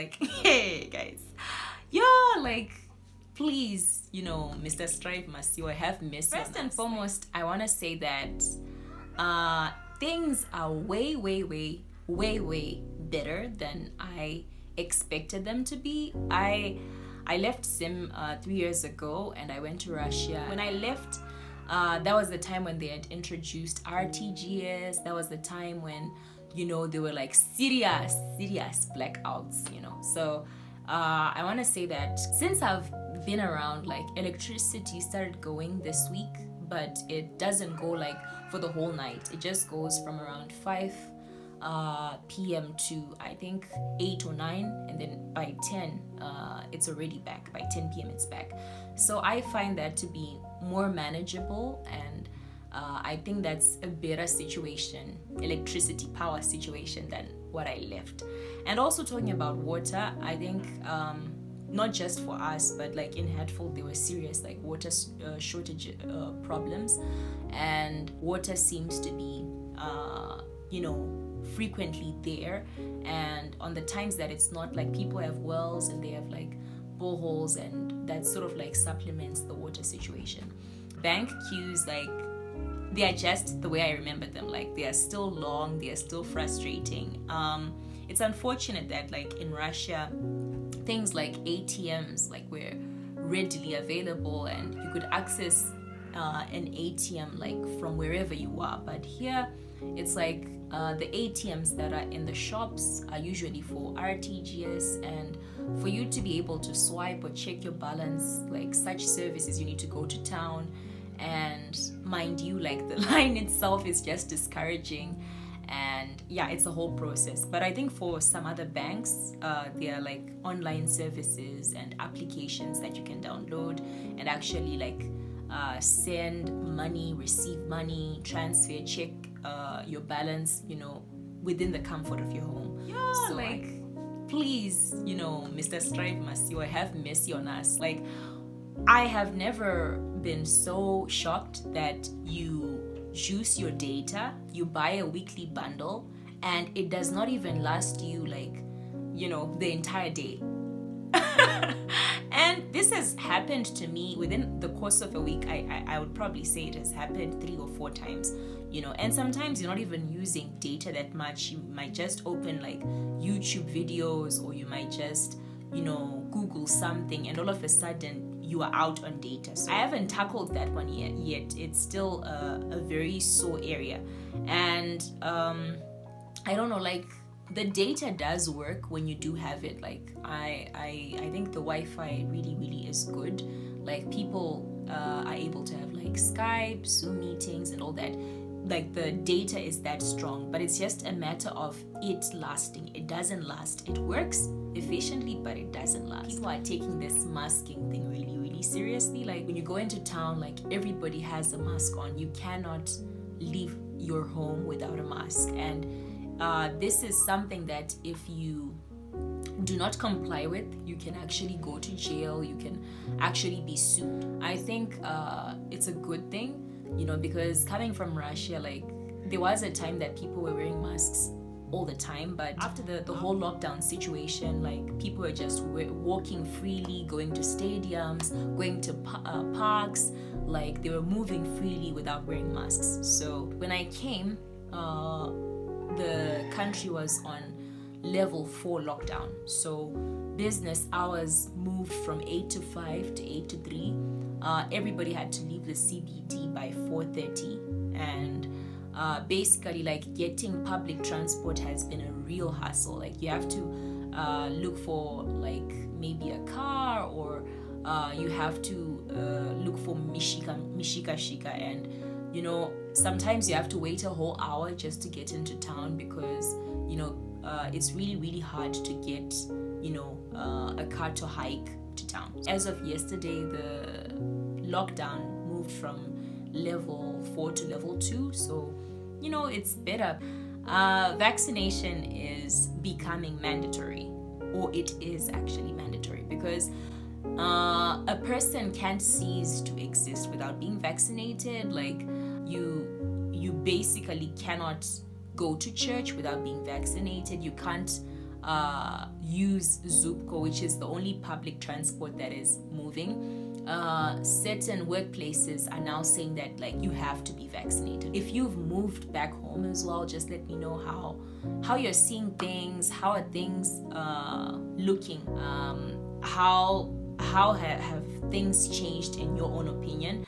Like, hey guys, yeah, like, please, Mr. Strive Masiwa, have mercy. First and foremost, I want to say that things are way, way, way, way, way better than I expected them to be. I left Sim 3 years ago and I went to Russia. When I left, that was the time when they had introduced RTGS. That was the time when, they were like serious blackouts, So I want to say that since I've been around, like, electricity started going this week, but it doesn't go like for the whole night. It just goes from around 5 p.m. to I think 8 or 9, and then by 10 it's already back. By 10 p.m. it's back. So I find that to be more manageable, and I think that's a better situation, electricity power situation, than what I left. And also talking about water, I think not just for us, but like in Hatfield there were serious like water shortage problems, and water seems to be frequently there. And on the times that it's not, like, people have wells and they have like boreholes, and that sort of like supplements the water situation. Bank queues, like, they are just the way I remember them. Like, they are still long, they are still frustrating. It's unfortunate that, like, in Russia, things like ATMs, like, were readily available and you could access an ATM like from wherever you are. But here it's like the ATMs that are in the shops are usually for RTGS, and for you to be able to swipe or check your balance, like such services, you need to go to town. And mind you, like, the line itself is just discouraging, and yeah, it's a whole process. But I think for some other banks, there are like online services and applications that you can download and actually like send money, receive money, transfer, check your balance, within the comfort of your home. Yeah, so like, please, Mr. Strive Masiwa, have mercy on us. Like, I have never been so shocked that you juice your data, you buy a weekly bundle, and it does not even last you like, the entire day. And this has happened to me within the course of a week. I would probably say it has happened 3 or 4 times, and sometimes you're not even using data that much. You might just open like YouTube videos, or you might just, Google something, and all of a sudden you are out on data. So I haven't tackled that one yet. It's still a very sore area. And I don't know, like, the data does work when you do have it. Like, I think the Wi-Fi really, really is good. Like, people are able to have like Skype, Zoom meetings and all that. Like, the data is that strong, but it's just a matter of it lasting. It doesn't last. It works efficiently, but it doesn't last. People are taking this masking thing really, really seriously. Like, when you go into town, like, everybody has a mask on. You cannot leave your home without a mask. And this is something that if you do not comply with, you can actually go to jail. You can actually be sued. I think it's a good thing, because coming from Russia, like, there was a time that people were wearing masks all the time, but after the whole lockdown situation, like, people were just walking freely, going to stadiums, going to parks, like, they were moving freely without wearing masks. So when I came, the country was on level 4 lockdown. So business hours moved from 8 to 5 to 8 to 3. Everybody had to leave the CBD by 4:30, and basically, like, getting public transport has been a real hassle. Like, you have to look for like maybe a car, or you have to look for mishika shika, and sometimes you have to wait a whole hour just to get into town, because it's really, really hard to get a car to hike to town. As of yesterday, the lockdown moved from level 4 to level 2, so it's better. Vaccination is becoming mandatory, or it is actually mandatory, because a person can't cease to exist without being vaccinated. Like, you basically cannot go to church without being vaccinated. You can't use Zupco, which is the only public transport that is moving. Certain workplaces are now saying that like you have to be vaccinated. If you've moved back home as well, just let me know how you're seeing things, how are things looking, how have things changed in your own opinion.